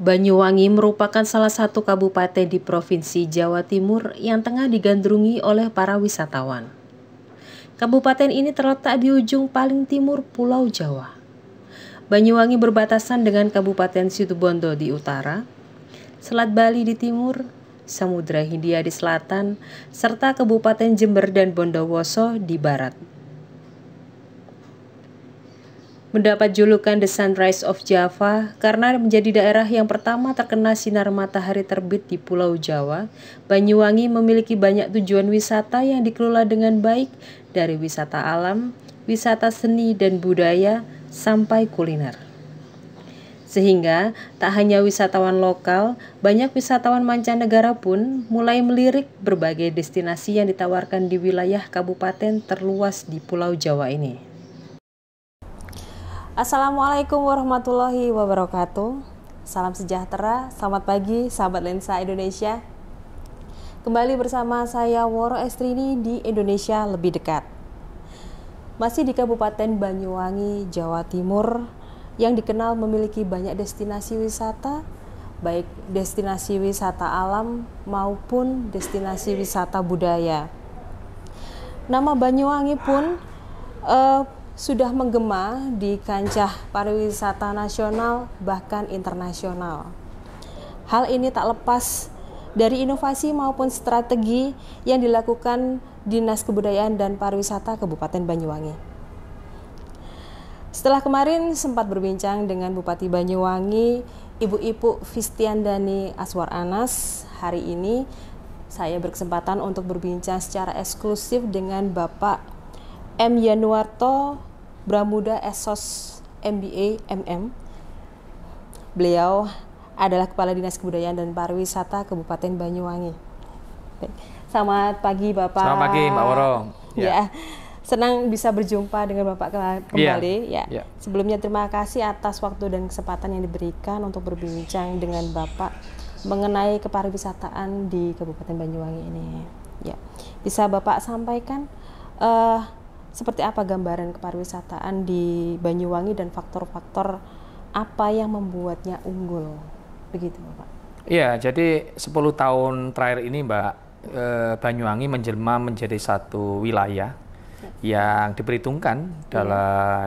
Banyuwangi merupakan salah satu kabupaten di Provinsi Jawa Timur yang tengah digandrungi oleh para wisatawan. Kabupaten ini terletak di ujung paling timur Pulau Jawa. Banyuwangi berbatasan dengan Kabupaten Situbondo di utara, Selat Bali di timur, Samudra Hindia di selatan, serta Kabupaten Jember dan Bondowoso di barat. Mendapat julukan The Sunrise of Java karena menjadi daerah yang pertama terkena sinar matahari terbit di Pulau Jawa, Banyuwangi memiliki banyak tujuan wisata yang dikelola dengan baik, dari wisata alam, wisata seni dan budaya, sampai kuliner. Sehingga tak hanya wisatawan lokal, banyak wisatawan mancanegara pun mulai melirik berbagai destinasi yang ditawarkan di wilayah kabupaten terluas di Pulau Jawa ini. Assalamualaikum warahmatullahi wabarakatuh. Salam sejahtera, selamat pagi sahabat Lensa Indonesia. Kembali bersama saya Woro Estrini di Indonesia Lebih Dekat. Masih di Kabupaten Banyuwangi, Jawa Timur, yang dikenal memiliki banyak destinasi wisata, baik destinasi wisata alam maupun destinasi wisata budaya. Nama Banyuwangi pun sudah menggema di kancah pariwisata nasional bahkan internasional. Hal ini tak lepas dari inovasi maupun strategi yang dilakukan Dinas Kebudayaan dan Pariwisata Kabupaten Banyuwangi. Setelah kemarin sempat berbincang dengan Bupati Banyuwangi, Ibu Fistiandani Aswar Anas, hari ini saya berkesempatan untuk berbincang secara eksklusif dengan Bapak M. Yanuarto Bramuda SOS MBA MM. Beliau adalah Kepala Dinas Kebudayaan dan Pariwisata Kabupaten Banyuwangi. Selamat pagi Bapak. Selamat pagi Mbak Woro. Ya, senang bisa berjumpa dengan Bapak kembali. Ya. Sebelumnya terima kasih atas waktu dan kesempatan yang diberikan untuk berbincang dengan Bapak mengenai kepariwisataan di Kabupaten Banyuwangi ini. Ya, bisa Bapak sampaikan seperti apa gambaran kepariwisataan di Banyuwangi dan faktor-faktor apa yang membuatnya unggul, begitu Bapak? Iya, jadi 10 tahun terakhir ini Mbak, Banyuwangi menjelma menjadi satu wilayah yang diperhitungkan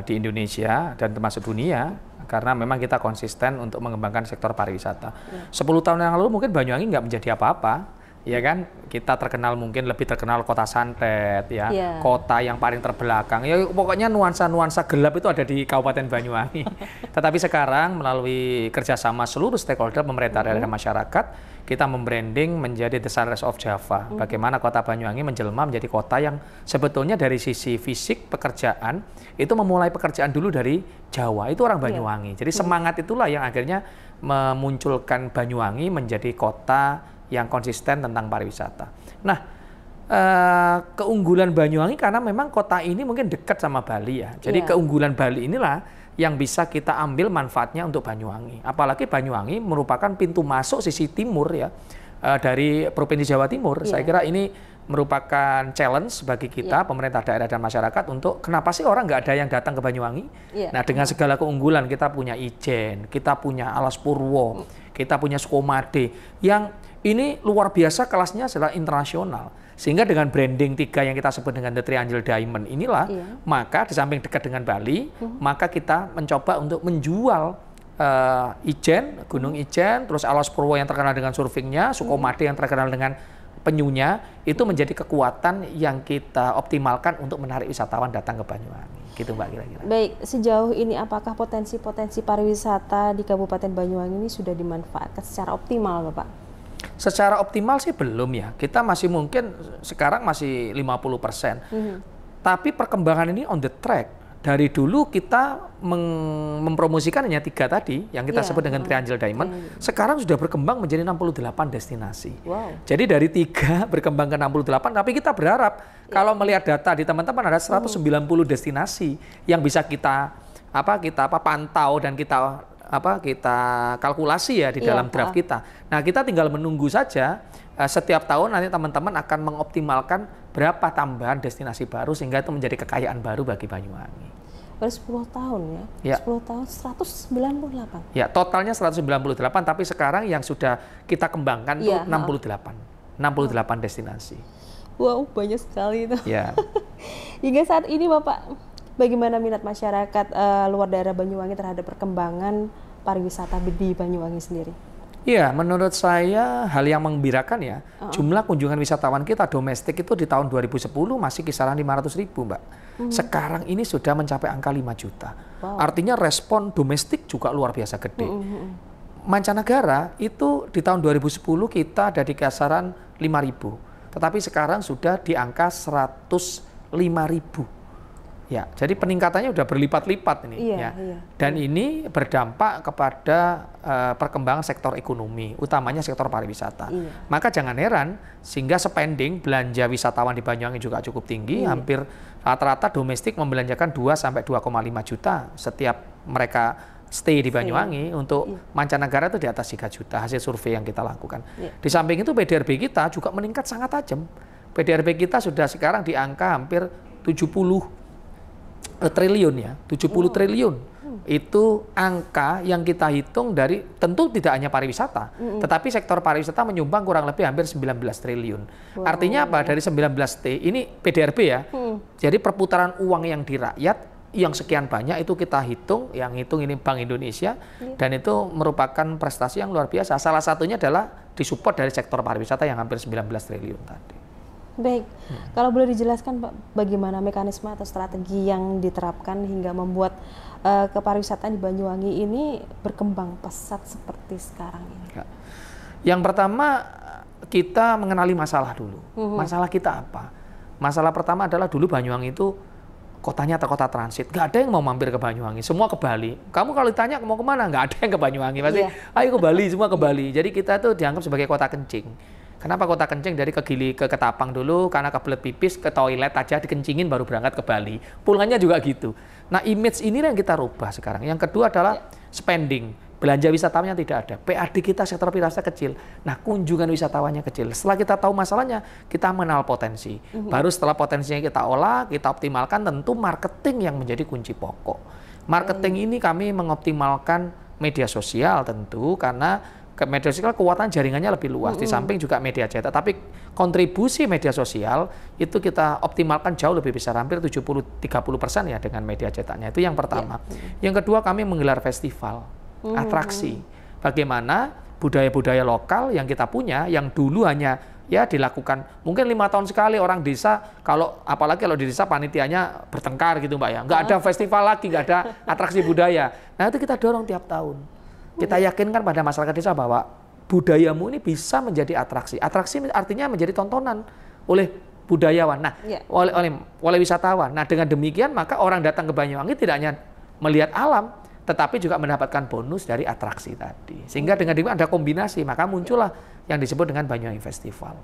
di Indonesia dan termasuk dunia, karena memang kita konsisten untuk mengembangkan sektor pariwisata. 10 tahun yang lalu mungkin Banyuwangi nggak menjadi apa-apa. Ya kan, kita terkenal mungkin lebih terkenal kota santet ya, kota yang paling terbelakang. Ya pokoknya nuansa-nuansa gelap itu ada di Kabupaten Banyuwangi. Tetapi sekarang melalui kerjasama seluruh stakeholder pemerintah daerah dan masyarakat, kita membranding menjadi The Sunrise of Java. Bagaimana kota Banyuwangi menjelma menjadi kota yang sebetulnya dari sisi fisik pekerjaan itu memulai pekerjaan dulu dari Jawa, itu orang Banyuwangi. Jadi semangat itulah yang akhirnya memunculkan Banyuwangi menjadi kota yang konsisten tentang pariwisata. Nah, keunggulan Banyuwangi karena memang kota ini mungkin dekat sama Bali ya. Jadi keunggulan Bali inilah yang bisa kita ambil manfaatnya untuk Banyuwangi. Apalagi Banyuwangi merupakan pintu masuk sisi timur ya dari Provinsi Jawa Timur. Saya kira ini merupakan challenge bagi kita, pemerintah daerah dan masyarakat, untuk kenapa sih orang nggak ada yang datang ke Banyuwangi? Nah, dengan segala keunggulan, kita punya Ijen, kita punya Alas Purwo, kita punya Sukomade, yang ini luar biasa kelasnya adalah internasional. Sehingga dengan branding 3 yang kita sebut dengan The Triangle Diamond inilah, maka di samping dekat dengan Bali, maka kita mencoba untuk menjual Ijen, Gunung Ijen, terus Alas Purwo yang terkenal dengan surfingnya, Sukomade yang terkenal dengan penyunya, itu menjadi kekuatan yang kita optimalkan untuk menarik wisatawan datang ke Banyuwangi. Gitu Mbak kira-kira. Baik, sejauh ini apakah potensi-potensi pariwisata di Kabupaten Banyuwangi ini sudah dimanfaatkan secara optimal Bapak? Secara optimal sih belum ya. Kita masih mungkin sekarang masih 50%. Tapi perkembangan ini on the track. Dari dulu kita mempromosikan hanya 3 tadi yang kita sebut dengan Triangle Diamond. Sekarang sudah berkembang menjadi 68 destinasi. Jadi dari 3 berkembang ke 68, tapi kita berharap kalau melihat data di teman-teman ada 190 destinasi yang bisa kita pantau dan kita kalkulasi ya di dalam draft kita. Nah, kita tinggal menunggu saja. Setiap tahun nanti teman-teman akan mengoptimalkan berapa tambahan destinasi baru sehingga itu menjadi kekayaan baru bagi Banyuwangi. Baru 10 tahun ya? 10 tahun 198. Ya, totalnya 198, tapi sekarang yang sudah kita kembangkan itu 68 destinasi. Wow, banyak sekali itu. Ya. Hingga saat ini Bapak, bagaimana minat masyarakat luar daerah Banyuwangi terhadap perkembangan pariwisata di Banyuwangi sendiri? Iya, menurut saya hal yang menggembirakan ya, jumlah kunjungan wisatawan kita domestik itu di tahun 2010 masih kisaran 500.000, Mbak. Sekarang ini sudah mencapai angka 5 juta. Wow. Artinya respon domestik juga luar biasa gede. Mancanegara itu di tahun 2010 kita ada di kisaran 5.000, tetapi sekarang sudah di angka 105.000. Ya, jadi peningkatannya udah berlipat-lipat ini. Dan ini berdampak kepada perkembangan sektor ekonomi, utamanya sektor pariwisata. Maka jangan heran sehingga spending belanja wisatawan di Banyuwangi juga cukup tinggi, hampir rata-rata domestik membelanjakan 2 sampai 2,5 juta setiap mereka stay di Banyuwangi. Untuk mancanegara itu di atas 3 juta hasil survei yang kita lakukan. Di samping itu PDRB kita juga meningkat sangat tajam. PDRB kita sudah sekarang di angka hampir 70 triliun ya, 70 triliun. Itu angka yang kita hitung dari, tentu tidak hanya pariwisata, tetapi sektor pariwisata menyumbang kurang lebih hampir 19 triliun. Artinya apa? Dari 19T, ini PDRB ya, jadi perputaran uang yang di rakyat, yang sekian banyak itu kita hitung, yang hitung ini Bank Indonesia, dan itu merupakan prestasi yang luar biasa. Salah satunya adalah disupport dari sektor pariwisata yang hampir 19 triliun tadi. Baik, kalau boleh dijelaskan Pak, bagaimana mekanisme atau strategi yang diterapkan hingga membuat kepariwisataan di Banyuwangi ini berkembang pesat seperti sekarang ini? Yang pertama, kita mengenali masalah dulu. Masalah kita apa? Masalah pertama adalah dulu Banyuwangi itu kotanya kota transit. Nggak ada yang mau mampir ke Banyuwangi, semua ke Bali. Kamu kalau ditanya mau kemana, nggak ada yang ke Banyuwangi. Pasti, ayo ke Bali, semua ke Bali. Jadi kita tuh dianggap sebagai kota kencing. Kenapa kota kencing? Dari ke Ketapang dulu, karena kebelet pipis, ke toilet aja dikencingin baru berangkat ke Bali. Pulangnya juga gitu. Nah, image ini yang kita rubah sekarang. Yang kedua adalah spending. Belanja wisatawannya tidak ada. PAD kita sektor pariwisata kecil. Nah, kunjungan wisatawannya kecil. Setelah kita tahu masalahnya, kita mengenal potensi. Baru setelah potensinya kita olah, kita optimalkan, tentu marketing yang menjadi kunci pokok. Marketing ini kami mengoptimalkan media sosial tentu, karena ke media sosial kekuatan jaringannya lebih luas, di samping juga media cetak. Tapi kontribusi media sosial itu kita optimalkan jauh lebih besar, hampir 70-30% ya dengan media cetaknya. Itu yang pertama. Yang kedua, kami menggelar festival, atraksi. Bagaimana budaya-budaya lokal yang kita punya, yang dulu hanya ya dilakukan mungkin 5 tahun sekali orang desa, kalau apalagi kalau di desa panitianya bertengkar gitu Mbak ya, nggak ada festival lagi, nggak ada atraksi budaya. Nah itu kita dorong tiap tahun. Kita yakinkan pada masyarakat desa bahwa budayamu ini bisa menjadi atraksi. Atraksi artinya menjadi tontonan oleh budayawan, nah oleh wisatawan. Nah dengan demikian maka orang datang ke Banyuwangi tidak hanya melihat alam, tetapi juga mendapatkan bonus dari atraksi tadi. Sehingga dengan demikian ada kombinasi, maka muncullah yang disebut dengan Banyuwangi Festival.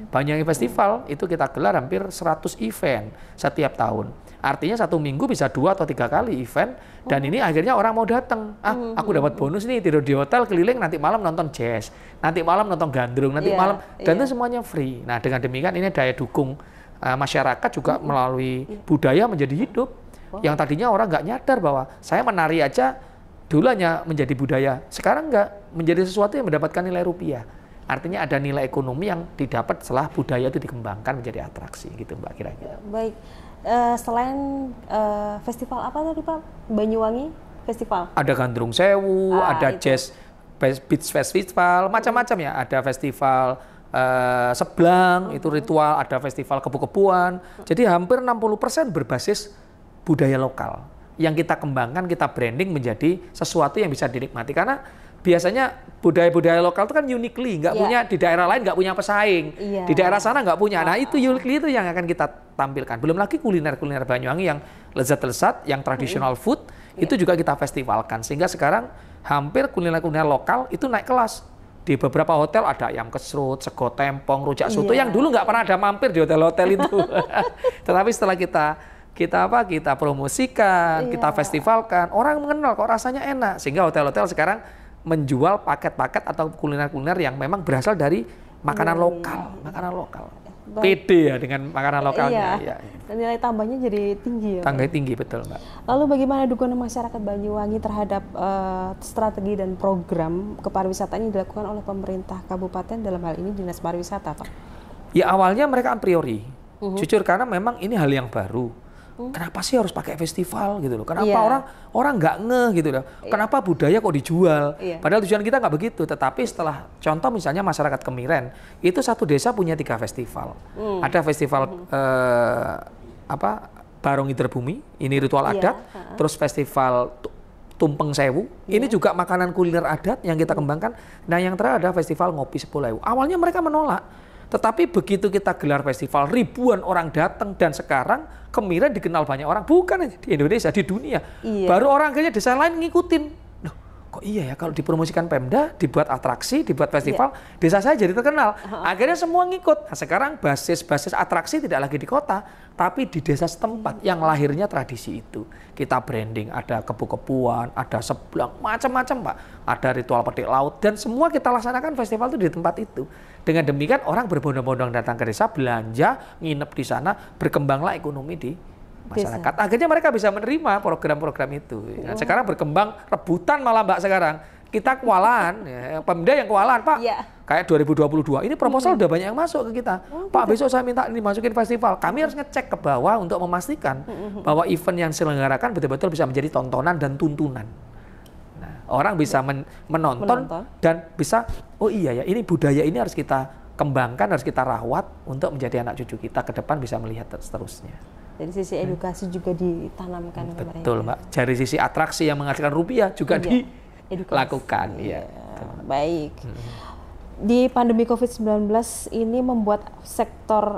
Banyuwangi Festival itu kita gelar hampir 100 event setiap tahun. Artinya 1 minggu bisa 2 atau 3 kali event, dan ini akhirnya orang mau datang. Aku dapat bonus nih, tidur di hotel keliling, nanti malam nonton jazz, nanti malam nonton gandrung, nanti malam, dan itu semuanya free. Nah dengan demikian ini daya dukung masyarakat juga melalui budaya menjadi hidup. Yang tadinya orang nggak nyadar bahwa saya menari aja dulu hanya menjadi budaya, sekarang nggak, menjadi sesuatu yang mendapatkan nilai rupiah. Artinya ada nilai ekonomi yang didapat setelah budaya itu dikembangkan menjadi atraksi gitu Mbak, kira-kira. Baik. Selain festival apa tadi Pak? Banyuwangi Festival? Ada Gandrung Sewu, ada Jazz Beach Festival, macam-macam ya. Ada festival Seblang, itu ritual, ada festival kebu-kebuan. Jadi hampir 60% berbasis budaya lokal. Yang kita kembangkan, kita branding menjadi sesuatu yang bisa dinikmati. Karena biasanya budaya-budaya lokal itu kan uniquely, nggak punya di daerah lain, nggak punya pesaing, di daerah sana nggak punya. Nah itu uniquely itu yang akan kita tampilkan. Belum lagi kuliner-kuliner Banyuwangi yang lezat-lezat, yang traditional food, itu juga kita festivalkan. Sehingga sekarang hampir kuliner-kuliner lokal itu naik kelas. Di beberapa hotel ada ayam kesrut, sego tempong, rujak soto yang dulu nggak pernah ada mampir di hotel-hotel itu. Tetapi setelah kita promosikan, kita festivalkan, orang mengenal kok rasanya enak, sehingga hotel-hotel sekarang menjual paket-paket atau kuliner-kuliner yang memang berasal dari makanan lokal, pede ya dengan makanan lokalnya. Iya. Dan nilai tambahnya jadi tinggi ya. Tambahnya tinggi, betul Mbak. Lalu bagaimana dukungan masyarakat Banyuwangi terhadap strategi dan program kepariwisataan yang dilakukan oleh pemerintah kabupaten, dalam hal ini Dinas Pariwisata, Pak? Ya awalnya mereka a priori, jujur, karena memang ini hal yang baru. Kenapa sih harus pakai festival gitu loh? Kenapa orang nggak ngeh gitu loh? Kenapa budaya kok dijual? Padahal tujuan kita nggak begitu. Tetapi setelah contoh misalnya masyarakat Kemiren, itu satu desa punya 3 festival. Ada festival Barong Interbumi, ini ritual adat. Terus festival Tumpeng Sewu, ini juga makanan kuliner adat yang kita kembangkan. Nah yang terakhir ada festival Ngopi Sepuluh Ewu. Awalnya mereka menolak. Tetapi begitu kita gelar festival, ribuan orang datang, dan sekarang Kemiren dikenal banyak orang, bukan di Indonesia, di dunia. Baru orang akhirnya desa lain ngikutin. Loh, kok iya ya kalau dipromosikan Pemda, dibuat atraksi, dibuat festival, desa saya jadi terkenal. Akhirnya semua ngikut. Nah, sekarang basis atraksi tidak lagi di kota, tapi di desa setempat yang lahirnya tradisi itu. Kita branding, ada kebu-kebuan, ada sebelang, macam-macam Pak. Ada ritual petik laut, dan semua kita laksanakan festival itu di tempat itu. Dengan demikian orang berbondong-bondong datang ke desa, belanja, nginep di sana, berkembanglah ekonomi di masyarakat. Akhirnya mereka bisa menerima program-program itu. Nah, sekarang berkembang rebutan malah Mbak sekarang. Kita kewalahan, Pemda yang kewalahan Pak. Kayak 2022, ini proposal udah banyak yang masuk ke kita. Pak, besok saya minta dimasukin festival. Kami harus ngecek ke bawah untuk memastikan bahwa event yang diselenggarakan betul-betul bisa menjadi tontonan dan tuntunan. Orang bisa menonton dan bisa, oh iya ya, ini budaya ini harus kita kembangkan, harus kita rawat untuk menjadi anak cucu kita ke depan bisa melihat seterusnya. Dari sisi edukasi juga ditanamkan. Betul Mbak, dari sisi atraksi yang menghasilkan rupiah juga dilakukan. Ya. Baik. Di pandemi COVID-19 ini membuat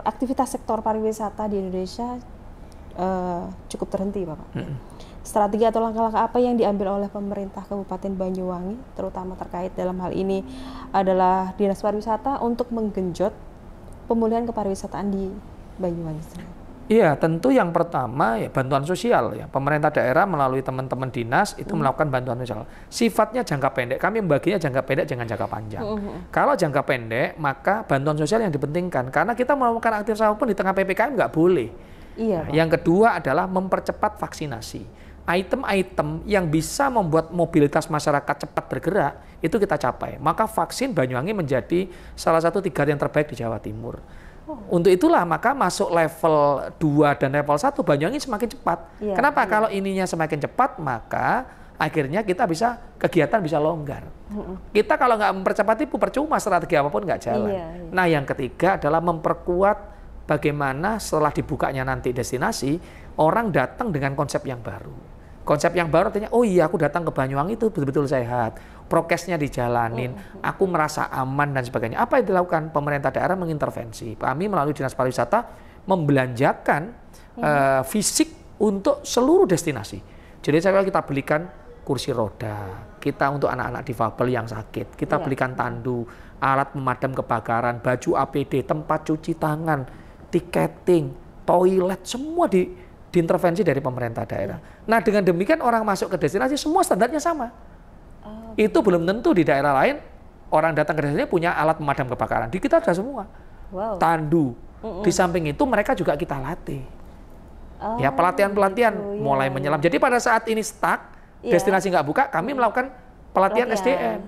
aktivitas sektor pariwisata di Indonesia cukup terhenti, Bapak. Strategi atau langkah-langkah apa yang diambil oleh pemerintah Kabupaten Banyuwangi, terutama terkait dalam hal ini adalah Dinas Pariwisata untuk menggenjot pemulihan kepariwisataan di Banyuwangi? Iya, tentu yang pertama ya bantuan sosial ya. Pemerintah daerah melalui teman-teman dinas itu melakukan bantuan sosial. Sifatnya jangka pendek, kami membaginya jangka pendek jangan jangka panjang. Kalau jangka pendek, maka bantuan sosial yang dipentingkan karena kita melakukan aktivitas apapun di tengah PPKM nggak boleh. Nah, yang kedua adalah mempercepat vaksinasi. Item-item yang bisa membuat mobilitas masyarakat cepat bergerak itu kita capai. Maka vaksin Banyuwangi menjadi salah satu 3 yang terbaik di Jawa Timur. Untuk itulah maka masuk level 2 dan level 1 Banyuwangi semakin cepat. Kenapa? Kalau ininya semakin cepat maka akhirnya kita bisa kegiatan bisa longgar. Kita kalau nggak mempercepat itu percuma, strategi apapun nggak jalan. Nah yang ketiga adalah memperkuat bagaimana setelah dibukanya nanti destinasi orang datang dengan konsep yang baru. Konsep yang baru artinya, oh iya aku datang ke Banyuwangi itu betul-betul sehat, prokesnya dijalanin, aku merasa aman dan sebagainya. Apa yang dilakukan? Pemerintah daerah mengintervensi. Kami melalui Dinas Pariwisata membelanjakan fisik untuk seluruh destinasi. Jadi kita belikan kursi roda, kita untuk anak-anak difabel yang sakit, kita belikan tandu, alat pemadam kebakaran, baju APD, tempat cuci tangan, tiketing, toilet, semua diintervensi dari pemerintah daerah. Nah dengan demikian orang masuk ke destinasi semua standarnya sama. Itu belum tentu di daerah lain orang datang ke destinasi punya alat pemadam kebakaran. Di kita ada semua. Tandu. Di samping itu mereka juga kita latih. Ya pelatihan-pelatihan mulai menyelam. Jadi pada saat ini stuck, destinasi nggak buka, kami melakukan pelatihan SDM.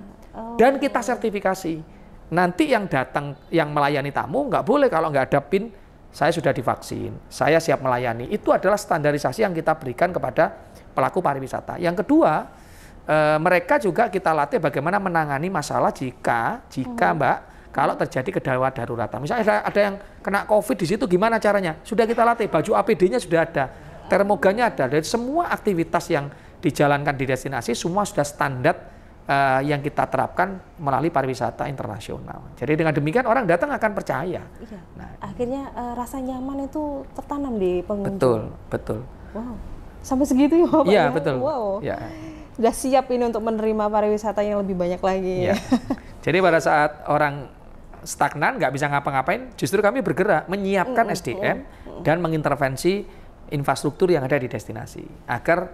Dan kita sertifikasi. Nanti yang datang, yang melayani tamu nggak boleh kalau nggak ada PIN, saya sudah divaksin, saya siap melayani. Itu adalah standarisasi yang kita berikan kepada pelaku pariwisata. Yang kedua, mereka juga kita latih bagaimana menangani masalah jika Mbak, kalau terjadi kedaruratan. Misalnya ada yang kena COVID di situ, gimana caranya? Sudah kita latih, baju APD-nya sudah ada, termoganya ada. Dan semua aktivitas yang dijalankan di destinasi semua sudah standar yang kita terapkan melalui pariwisata internasional. Jadi dengan demikian orang datang akan percaya. Nah, akhirnya rasa nyaman itu tertanam di pengunjung. Betul. Wow, sampai segitu ya Bapak? Iya, betul. Wow. Ya. Sudah siap ini untuk menerima pariwisata yang lebih banyak lagi. Ya. Jadi pada saat orang stagnan, nggak bisa ngapa-ngapain, justru kami bergerak menyiapkan SDM dan mengintervensi infrastruktur yang ada di destinasi agar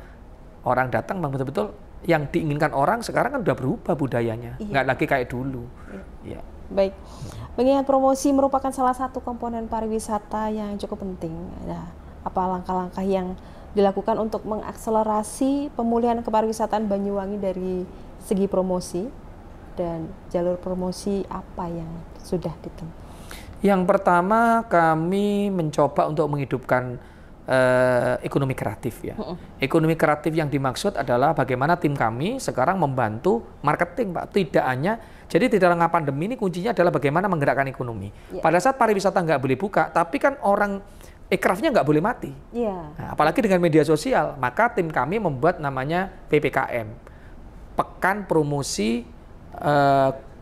orang datang betul-betul yang diinginkan orang sekarang kan udah berubah budayanya, nggak lagi kayak dulu. Baik, mengingat promosi merupakan salah satu komponen pariwisata yang cukup penting. Nah, apa langkah-langkah yang dilakukan untuk mengakselerasi pemulihan kepariwisataan Banyuwangi dari segi promosi, dan jalur promosi apa yang sudah ditempuh? Yang pertama, kami mencoba untuk menghidupkan ekonomi kreatif ya. Ekonomi kreatif yang dimaksud adalah bagaimana tim kami sekarang membantu marketing, Pak. Tidak hanya, jadi di dalam pandemi ini kuncinya adalah bagaimana menggerakkan ekonomi. Pada saat pariwisata nggak boleh buka, tapi kan orang aircraftnya nggak boleh mati. Nah, apalagi dengan media sosial, maka tim kami membuat namanya PPKM, Pekan Promosi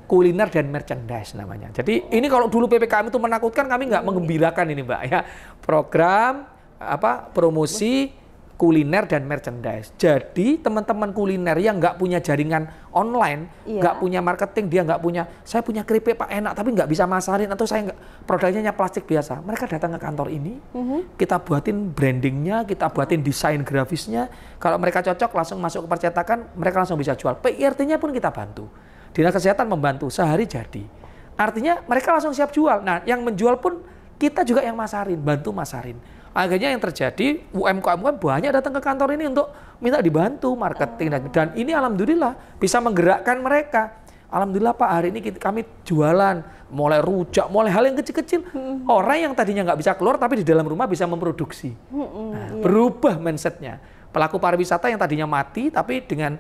Kuliner dan Merchandise namanya. Jadi ini kalau dulu PPKM itu menakutkan, kami nggak menggembirakan ini, Mbak ya. Program promosi kuliner dan merchandise. Jadi teman-teman kuliner yang nggak punya jaringan online, nggak punya marketing, dia nggak punya, saya punya keripik Pak enak tapi nggak bisa masarin, atau saya nggak, produknya plastik biasa. Mereka datang ke kantor ini, kita buatin brandingnya, kita buatin desain grafisnya. Kalau mereka cocok langsung masuk ke percetakan, mereka langsung bisa jual. PIRT-nya pun kita bantu. Dinas Kesehatan membantu, sehari jadi. Artinya mereka langsung siap jual. Nah, yang menjual pun kita juga yang masarin, bantu masarin. Akhirnya yang terjadi, UMKM banyak datang ke kantor ini untuk minta dibantu marketing. Dan ini alhamdulillah bisa menggerakkan mereka. Alhamdulillah Pak, hari ini kami jualan, mulai rujak, mulai hal yang kecil-kecil. Orang yang tadinya nggak bisa keluar, tapi di dalam rumah bisa memproduksi. Berubah mindsetnya. Pelaku pariwisata yang tadinya mati, tapi dengan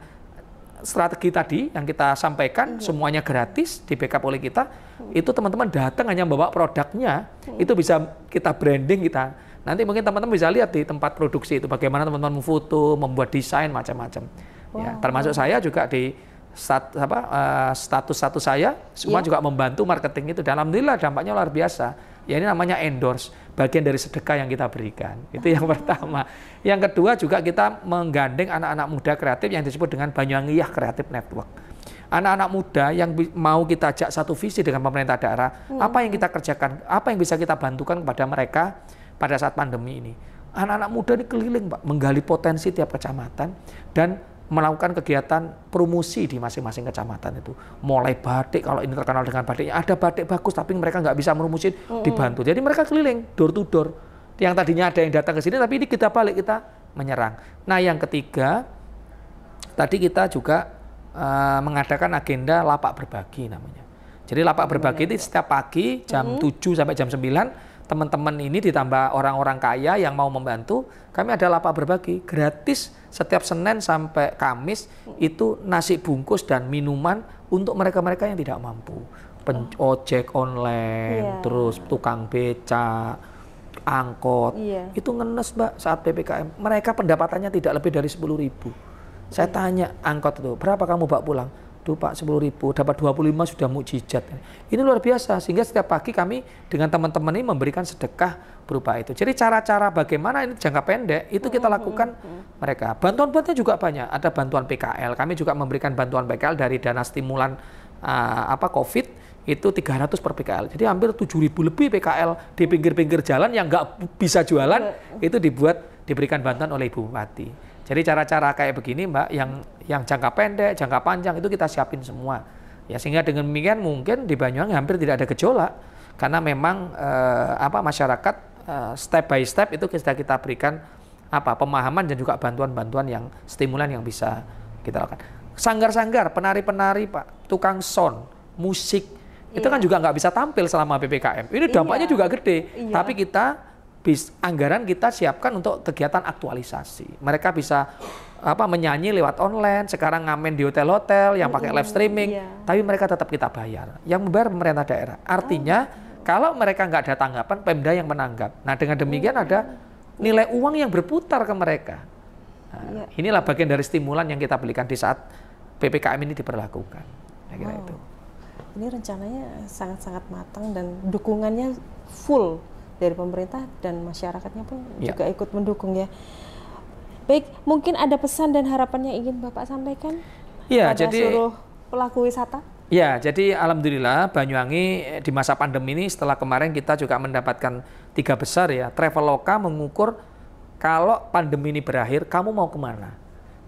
strategi tadi yang kita sampaikan, semuanya gratis, di backup oleh kita, itu teman-teman datang hanya membawa produknya, itu bisa kita branding kita. Nanti mungkin teman-teman bisa lihat di tempat produksi itu bagaimana teman-teman memfoto, membuat desain macam-macam. Ya, termasuk saya juga di status saya semua juga membantu marketing itu. Dan alhamdulillah dampaknya luar biasa. Ya ini namanya endorse, bagian dari sedekah yang kita berikan. Itu yang pertama. Yang kedua juga kita menggandeng anak-anak muda kreatif yang disebut dengan Banyuwangi Creative Network. Anak-anak muda yang mau kita ajak satu visi dengan pemerintah daerah, apa yang kita kerjakan, apa yang bisa kita bantukan kepada mereka pada saat pandemi ini. Anak-anak muda ini keliling Pak, menggali potensi tiap kecamatan dan melakukan kegiatan promosi di masing-masing kecamatan itu. Mulai batik, kalau ini terkenal dengan batiknya, ada batik bagus tapi mereka nggak bisa merumuskan, dibantu. Jadi mereka keliling door to door. Yang tadinya ada yang datang ke sini, tapi ini kita balik, kita menyerang. Nah yang ketiga, tadi kita juga mengadakan agenda lapak berbagi namanya. Jadi lapak berbagi itu setiap pagi jam 7 sampai jam 9, teman-teman ini ditambah orang-orang kaya yang mau membantu, kami ada lapak berbagi gratis setiap Senin sampai Kamis, itu nasi bungkus dan minuman untuk mereka-mereka yang tidak mampu. Ojek online, terus tukang beca, angkot, itu ngenes Mbak saat PPKM. Mereka pendapatannya tidak lebih dari 10.000. Saya tanya angkot itu, berapa kamu bawa pulang? Duh Pak 10.000, dapat 25 sudah mukjizat. Ini luar biasa, sehingga setiap pagi kami dengan teman-teman ini memberikan sedekah berupa itu. Jadi cara-cara bagaimana ini jangka pendek itu kita lakukan mereka. Bantuan-bantuan juga banyak, ada bantuan PKL. Kami juga memberikan bantuan PKL dari dana stimulan COVID itu 300 per PKL. Jadi hampir 7.000 lebih PKL di pinggir-pinggir jalan yang nggak bisa jualan itu diberikan bantuan oleh Ibu Bupati. Jadi cara-cara kayak begini Mbak, yang jangka pendek, jangka panjang itu kita siapin semua. Ya sehingga dengan demikian mungkin di Banyuwangi hampir tidak ada gejolak karena memang masyarakat step by step itu kita berikan pemahaman dan juga bantuan-bantuan yang stimulan yang bisa kita lakukan. Sanggar-sanggar, penari-penari Pak, tukang sound, musik itu kan juga nggak bisa tampil selama PPKM. Ini dampaknya juga gede. Tapi kita anggaran kita siapkan untuk kegiatan aktualisasi. Mereka bisa menyanyi lewat online, sekarang ngamen di hotel-hotel yang pakai live streaming, tapi mereka tetap kita bayar. Yang membayar pemerintah daerah. Artinya kalau mereka nggak ada tanggapan, Pemda yang menanggap. Nah dengan demikian ada nilai uang yang berputar ke mereka. Nah, inilah bagian dari stimulan yang kita berikan di saat PPKM ini diberlakukan. Kira itu. Ini rencananya sangat-sangat matang dan dukungannya full dari pemerintah dan masyarakatnya pun juga ikut mendukung ya. Baik, mungkin ada pesan dan harapannya ingin Bapak sampaikan pada seluruh pelaku wisata? Ya, jadi alhamdulillah Banyuwangi di masa pandemi ini setelah kemarin kita juga mendapatkan 3 besar ya. Traveloka mengukur kalau pandemi ini berakhir kamu mau kemana?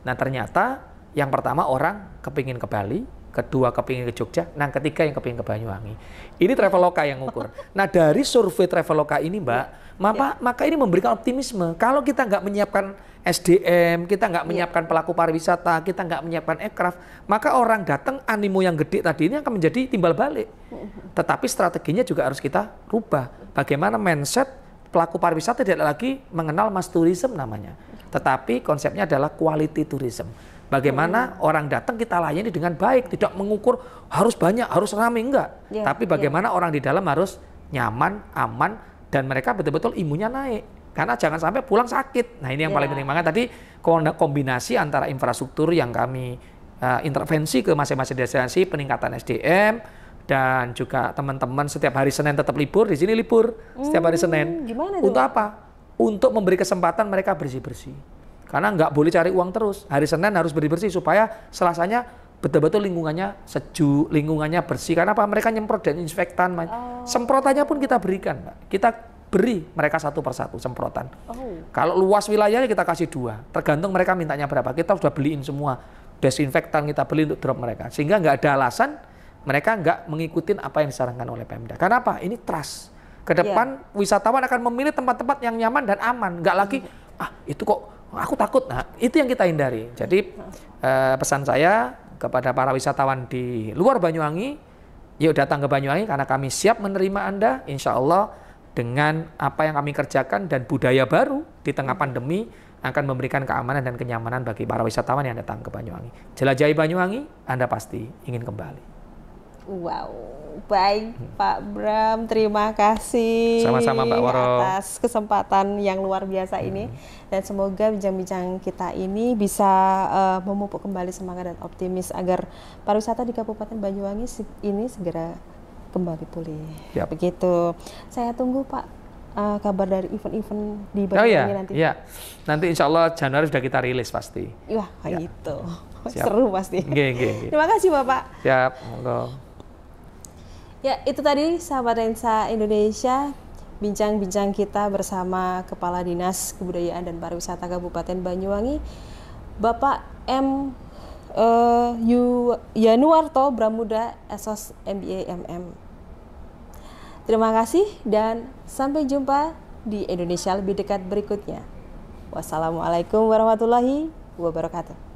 Nah ternyata yang pertama orang kepingin ke Bali, kedua kepingin ke Jogja, nah ketiga yang kepingin ke Banyuwangi. Ini Traveloka yang ngukur. Nah dari survei Traveloka ini Mbak, maka ini memberikan optimisme. Kalau kita nggak menyiapkan SDM, kita nggak menyiapkan pelaku pariwisata, kita nggak menyiapkan aircraft, maka orang datang animo yang gede tadi ini akan menjadi timbal balik. Tetapi strateginya juga harus kita rubah. Bagaimana mindset pelaku pariwisata tidak lagi mengenal mass tourism namanya, tetapi konsepnya adalah quality tourism. Bagaimana orang datang kita layani dengan baik, tidak mengukur harus banyak, harus ramai, enggak. Tapi bagaimana orang di dalam harus nyaman, aman, dan mereka betul-betul imunnya naik. Karena jangan sampai pulang sakit. Nah ini yang paling penting. Makanya tadi kombinasi antara infrastruktur yang kami intervensi ke masing-masing destinasi, peningkatan SDM, dan juga teman-teman setiap hari Senin tetap libur, di sini libur setiap hari Senin. Gimana tuh? Untuk apa? Untuk memberi kesempatan mereka bersih-bersih. Karena nggak boleh cari uang terus. Hari Senin harus bersih-bersih supaya Selasanya betul-betul lingkungannya sejuk, lingkungannya bersih. Karena apa? Mereka nyemprot dan inspektan. Semprotannya pun kita berikan, Mbak. Kita beri mereka satu persatu semprotan. Kalau luas wilayahnya kita kasih 2. Tergantung mereka mintanya berapa. Kita sudah beliin semua. Desinfektan kita beli untuk drop mereka. Sehingga nggak ada alasan mereka nggak mengikuti apa yang disarankan oleh Pemda. Karena apa? Ini trust. Ke depan wisatawan akan memilih tempat-tempat yang nyaman dan aman. Nggak lagi, itu kok aku takut. Nah, itu yang kita hindari. Jadi pesan saya kepada para wisatawan di luar Banyuwangi, yuk datang ke Banyuwangi karena kami siap menerima Anda, insya Allah dengan apa yang kami kerjakan dan budaya baru di tengah pandemi akan memberikan keamanan dan kenyamanan bagi para wisatawan yang datang ke Banyuwangi. Jelajahi Banyuwangi, Anda pasti ingin kembali. Wow, baik Pak Bram, terima kasih sama-sama Mbak Woro atas kesempatan yang luar biasa ini, dan semoga bincang-bincang kita ini bisa memupuk kembali semangat dan optimis agar pariwisata di Kabupaten Banyuwangi ini segera kembali pulih. Begitu. Saya tunggu Pak kabar dari event-event di Banyuwangi nanti. Iya, nanti insya Allah Januari sudah kita rilis pasti. Wah, itu seru pasti. Nggih. Terima kasih Bapak. Siap, monggo. Ya, itu tadi sahabat Lensa Indonesia, bincang-bincang kita bersama Kepala Dinas Kebudayaan dan Pariwisata Kabupaten Banyuwangi, Bapak M. Yanuarto Bramuda, Esos MBA MM. Terima kasih dan sampai jumpa di Indonesia Lebih Dekat berikutnya. Wassalamualaikum warahmatullahi wabarakatuh.